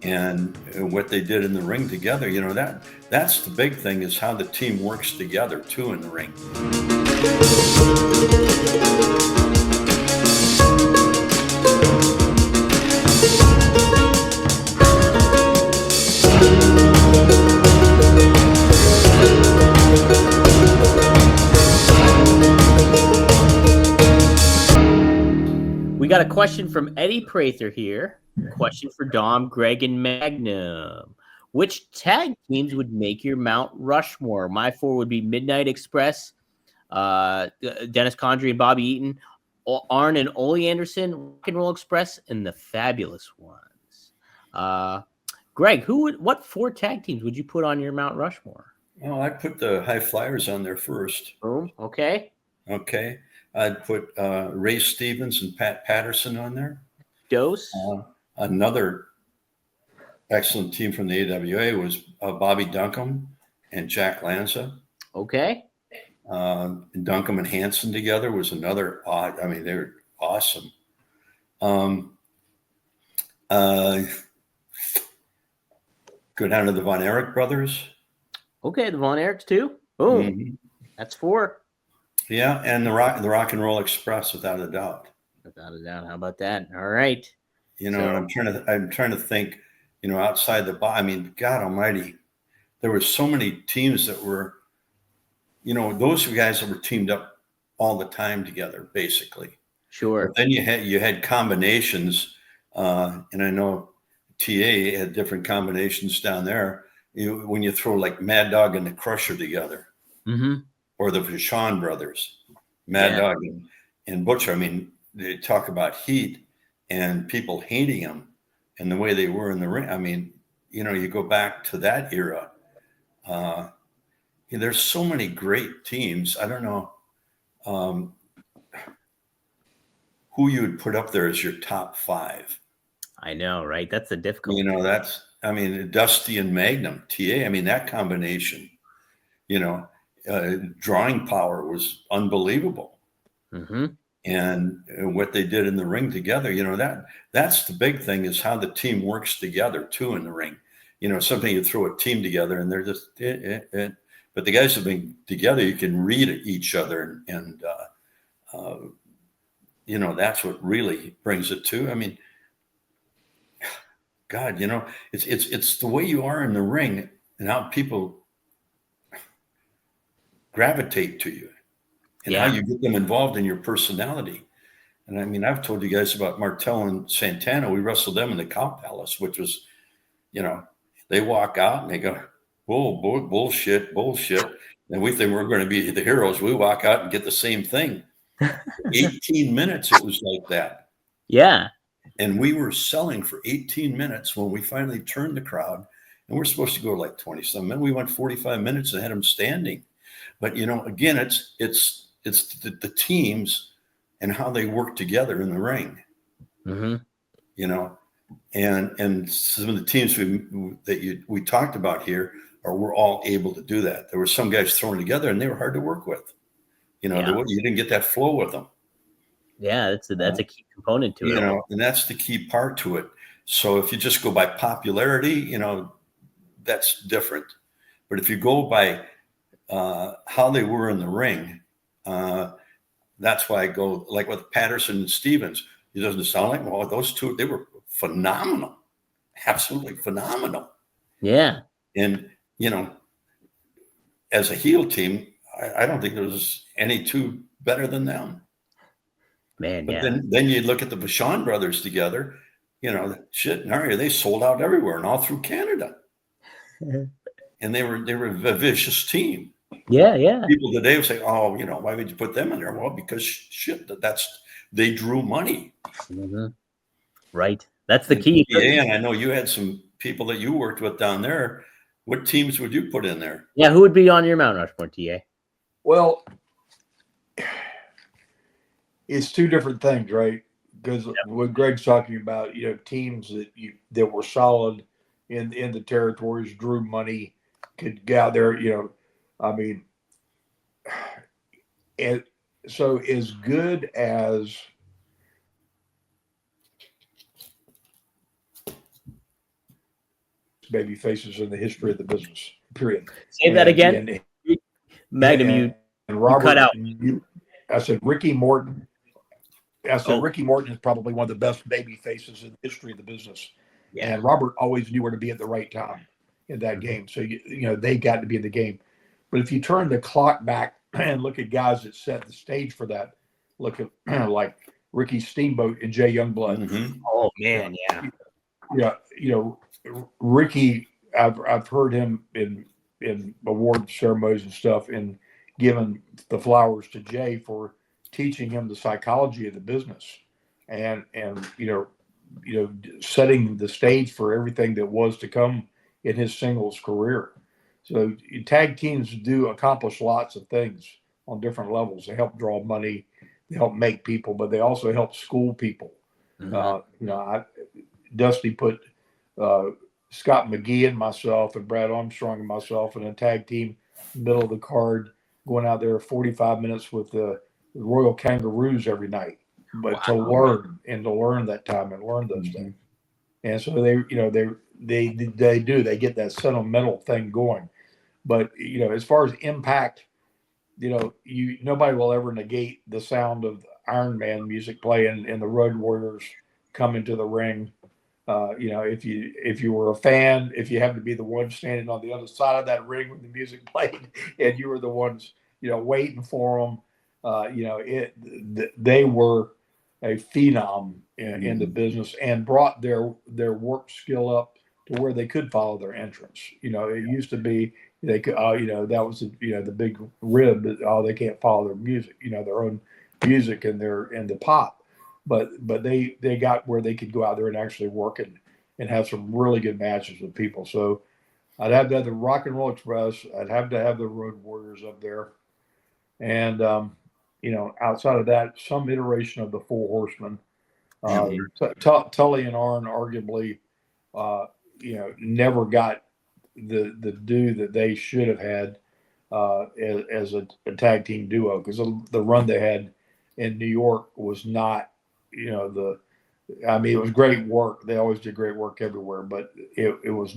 And what they did in the ring together, that's the big thing, is how the team works together too in the ring. We got a question from Eddie Prather here. Question for Dom, Greg, and Magnum. Which tag teams would make your Mount Rushmore? My four would be Midnight Express, Dennis Condrey and Bobby Eaton, Arn and Ole Anderson, Rock and Roll Express, and the Fabulous Ones. Greg, what four tag teams would you put on your Mount Rushmore? Well, I'd put the High Flyers on there first. Boom. Okay. I'd put Ray Stevens and Pat Patterson on there. Dose. Another excellent team from the AWA was Bobby Duncombe and Jack Lanza. Okay. Duncombe and Hansen together was another odd. I mean, they were awesome. Go down to the Von Erich brothers. Okay, the Von Erichs too. Boom. Mm-hmm. That's four. Yeah, and the Rock and Roll Express, without a doubt. Without a doubt. How about that? All right. And I'm trying to think, outside the box. I mean, God Almighty, there were so many teams that were, those guys that were teamed up all the time together, basically. Sure. But then you had combinations, and I know TA had different combinations down there. When you throw like Mad Dog and the Crusher together. Mm-hmm. Or the Vachon brothers, Mad Dog and Butcher. I mean, they talk about heat and people hating them and the way they were in the ring. I mean, you go back to that era. There's so many great teams. I don't know who you would put up there as your top five. I know, right? That's the difficult. Dusty and Magnum TA. I mean, that combination, drawing power was unbelievable. Mm-hmm. And what they did in the ring together, that's the big thing, is how the team works together too in the ring. Something you throw a team together and they're just, but the guys have been together, you can read each other and that's what really brings it to. I mean, God, it's the way you are in the ring and how people gravitate to you and how you get them involved in your personality. And I mean, I've told you guys about Martel and Santana. We wrestled them in the Cow Palace, which was, they walk out and they go, bullshit. And we think we're going to be the heroes. We walk out and get the same thing. 18 minutes, it was like that. Yeah. And we were selling for 18 minutes when we finally turned the crowd, and we're supposed to go like 20-some minutes. We went 45 minutes and had them standing. But, again, it's the teams and how they work together in the ring. Mm-hmm. And some of the teams we talked about here were all able to do that. There were some guys thrown together and they were hard to work with. You didn't get that flow with them. Yeah, that's a key component to it. And that's the key part to it. So if you just go by popularity, that's different. But if you go by how they were in the ring, that's why I go like with Patterson and Stevens. It doesn't sound like, well, those two, they were phenomenal, absolutely phenomenal. Yeah. And, as a heel team, I don't think there was any two better than them. Man, but then you look at the Vachon brothers together, they sold out everywhere and all through Canada. And they were a vicious team. Yeah. People today would say, oh, why would you put them in there? Well, because they drew money. Mm-hmm. Right. That's the key. Yeah, and I know you had some people that you worked with down there. What teams would you put in there? Yeah, who would be on your Mount Rushmore, TA? Well, it's two different things, right? Because what Greg's talking about, teams that were solid in the territories, drew money, could get out there, I mean, and so as good as baby faces in the history of the business. Period. Say that again, Magnum. And you cut out. I said Ricky Morton. Oh. Ricky Morton is probably one of the best baby faces in the history of the business. Yeah. And Robert always knew where to be at the right time in that game. So, they got to be in the game. But if you turn the clock back and look at guys that set the stage for that, look at like Ricky Steamboat and Jay Youngblood. Mm-hmm. Oh, man, yeah. Ricky, I've heard him in award ceremonies and stuff and giving the flowers to Jay for teaching him the psychology of the business and setting the stage for everything that was to come in his singles career. So tag teams do accomplish lots of things on different levels. They help draw money, they help make people, but they also help school people. Mm-hmm. Dusty put Scott McGee and myself and Brad Armstrong and myself in a tag team, middle of the card, going out there 45 minutes with the Royal Kangaroos every night, but to learn that time and learn those things. And so they get that sentimental thing going. But as far as impact, nobody will ever negate the sound of Iron Man music playing and the Road Warriors coming to the ring. If you were a fan, if you happened to be the one standing on the other side of that ring when the music played, and you were the ones waiting for them, they were a phenom in the business and brought their work skill up to where they could follow their entrance. It used to be they could, that was the big rib that they can't follow their music, their own music and the pop, but they got where they could go out there and actually work and have some really good matches with people. So I'd have to have the Rock and Roll Express. I'd have to have the Road Warriors up there, and outside of that, some iteration of the Four Horsemen. Tully and Arn arguably, never got the due that they should have had as a tag team duo, because the run they had in New York was not, it was great work. They always did great work everywhere, but it was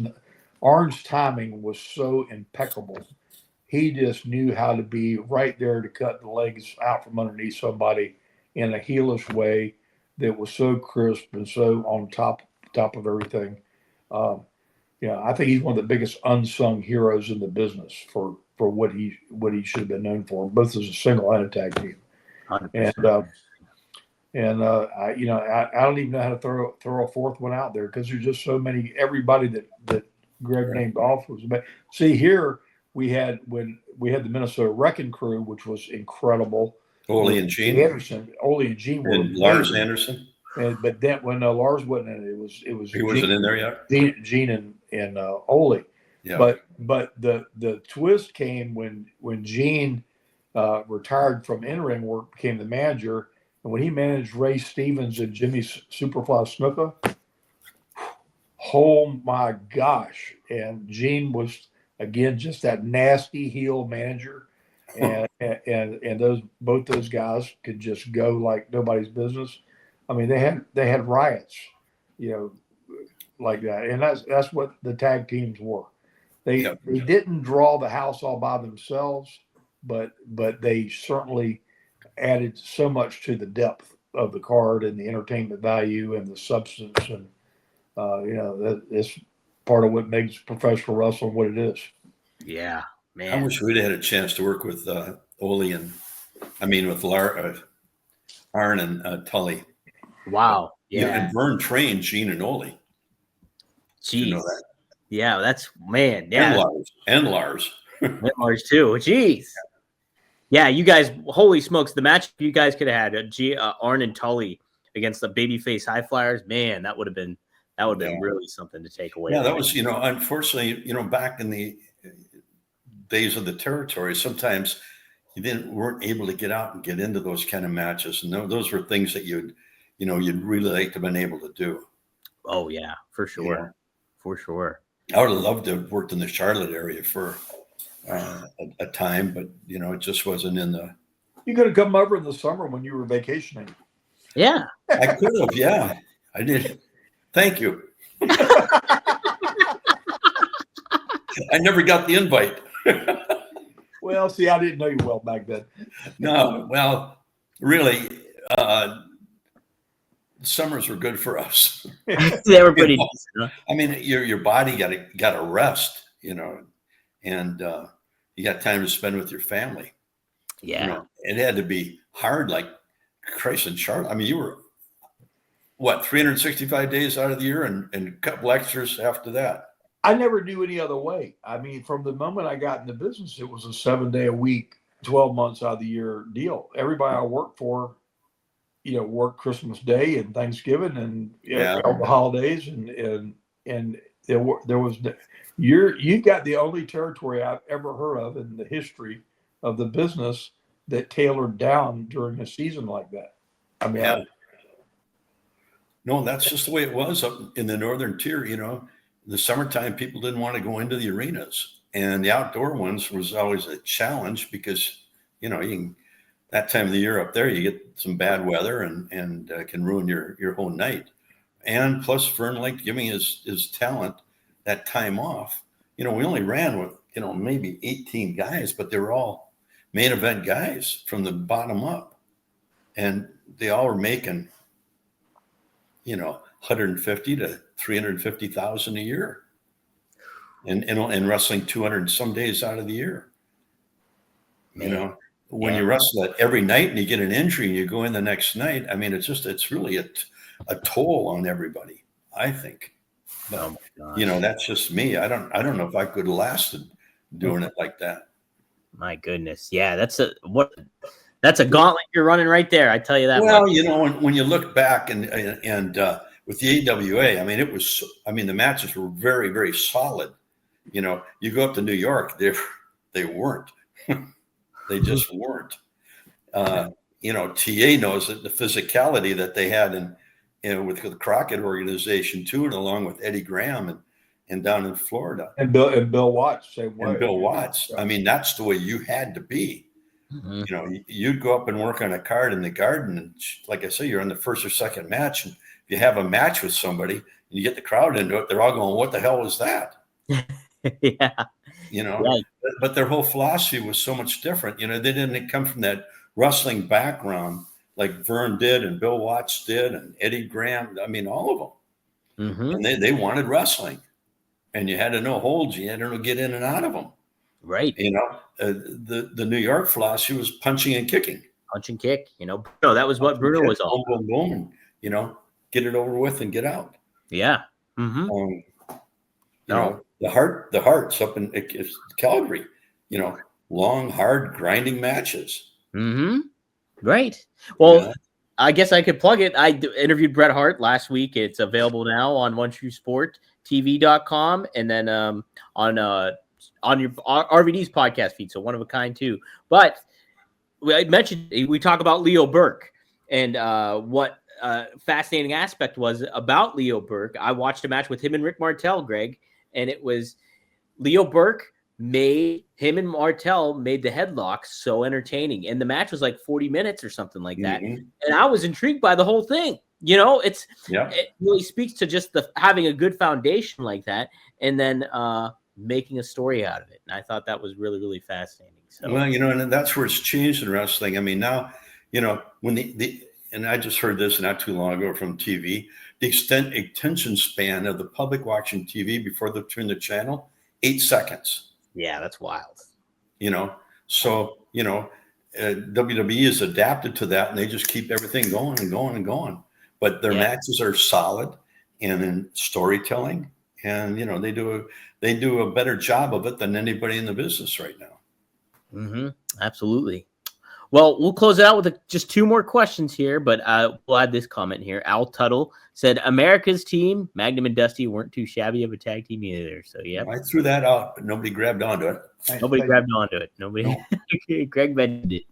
Arn's timing was so impeccable. He just knew how to be right there to cut the legs out from underneath somebody in a heelish way that was so crisp and so on top of everything. I think he's one of the biggest unsung heroes in the business for what he should have been known for, both as a single and a tag team. 100%. I don't even know how to throw a fourth one out there because there's just so many. Everybody that Greg named off was. See, here we had when we had the Minnesota Wrecking Crew, which was incredible. Ole and Gene were and Lars Anderson. But then when Lars wasn't in it, it was he wasn't in there yet. Gene and Ole. Yeah. But the twist came when Gene retired from in-ring work, became the manager, and when he managed Ray Stevens and Jimmy Superfly Snuka. Oh my gosh! And Gene was again just that nasty heel manager, and both those guys could just go like nobody's business. I mean, they had riots, like that, and that's what the tag teams were. They didn't draw the house all by themselves, but they certainly added so much to the depth of the card and the entertainment value and the substance, and that's part of what makes professional wrestling what it is. Yeah, man. I wish we'd had a chance to work with Ole with Arn and Tully. Wow. Yeah. And Vern trained Gene and Ole. Jeez. You know that. Yeah, that's man. Yeah. And Lars. And Lars too. Jeez. Yeah, you guys, holy smokes, the match you guys could have had Arn and Tully against the babyface high flyers, man, that would have been really something to take away. Yeah, that was, unfortunately, back in the days of the territory, sometimes you weren't able to get out and get into those kind of matches. And those were things that you'd really like to have been able to do. Oh yeah, for sure. Yeah. For sure. I would have loved to have worked in the Charlotte area for a time, but it just wasn't in the. You could have come over in the summer when you were vacationing. Yeah, I could have. Yeah, I did. Thank you. I never got the invite. Well, see, I didn't know you well back then. No, well, really, summers were good for us. They were pretty decent, huh? I mean, your body got to rest, and you got time to spend with your family. Yeah. It had to be hard, like Christ and Charlotte. I mean, you were what, 365 days out of the year and a couple extras after that. I never knew any other way. I mean, from the moment I got in the business, it was a 7-day-a-week, 12 months out of the year deal. Everybody I worked for, worked Christmas Day and Thanksgiving and all the holidays, and there was you got the only territory I've ever heard of in the history of the business that tailored down during a season like that. I mean, no, that's just the way it was up in the northern tier. In the summertime, people didn't want to go into the arenas, and the outdoor ones was always a challenge because you can, that time of the year up there, you get some bad weather and can ruin your whole night. And plus, Vern liked giving his talent that time off. We only ran with maybe 18 guys, but they were all main event guys from the bottom up, and they all were making 150 to 350,000 a year, and wrestling 200 some days out of the year. When you wrestle that every night and you get an injury and you go in the next night, I mean, it's really a toll on everybody, I think. But that's just me. I don't know if I could have lasted doing it like that. My goodness. Yeah, that's a gauntlet you're running right there. I tell you that. Well, when you look back and with the AWA, I mean, the matches were very, very solid. You go up to New York, they weren't. They just weren't. TA knows that the physicality that they had with the Crockett organization too, and along with Eddie Graham and down in Florida. And Bill Watts, same way. And Bill Watts. I mean, that's the way you had to be. Mm-hmm. You'd go up and work on a card in the garden, and like I say, you're on the first or second match, and if you have a match with somebody and you get the crowd into it, they're all going, "What the hell was that?" Yeah. Right. But their whole philosophy was so much different. They didn't come from that wrestling background like Vern did and Bill Watts did and Eddie Graham. I mean, all of them. Mm-hmm. And they wanted wrestling, and you had to know holds. You had to get in and out of them. Right. The New York philosophy was punching and kicking. Punch and kick. That was what Bruno was all about. Boom, boom, and, get it over with and get out. Yeah. Mm-hmm. The Hearts up in Calgary, long, hard, grinding matches. Mm-hmm. Right. Well, I guess I could plug it. I interviewed Bret Hart last week. It's available now on OneTrueSportTV.com and then on your RVD's podcast feed. So One of a Kind too. But I mentioned we talk about Leo Burke and what fascinating aspect was about Leo Burke. I watched a match with him and Rick Martel, Greg. And it was Leo Burke made the headlock so entertaining. And the match was like 40 minutes or something like that. Mm-hmm. And I was intrigued by the whole thing. It really speaks to just having a good foundation like that and then making a story out of it. And I thought that was really, really fascinating. So, well, and that's where it's changed in wrestling. I mean, now, when and I just heard this not too long ago from TV, the attention span of the public watching TV before they turn the channel, 8 seconds. Yeah, that's wild. So, WWE is adapted to that, and they just keep everything going and going and going. But their matches are solid and in storytelling, and they do a better job of it than anybody in the business right now. Mm-hmm. Absolutely. Well, we'll close it out with just 2 more questions here, but we'll add this comment here. Al Tuttle said, America's team, Magnum and Dusty, weren't too shabby of a tag team either. So, yeah. I threw that out, but nobody grabbed onto it. Nobody grabbed onto it. Nobody. Greg mentioned it.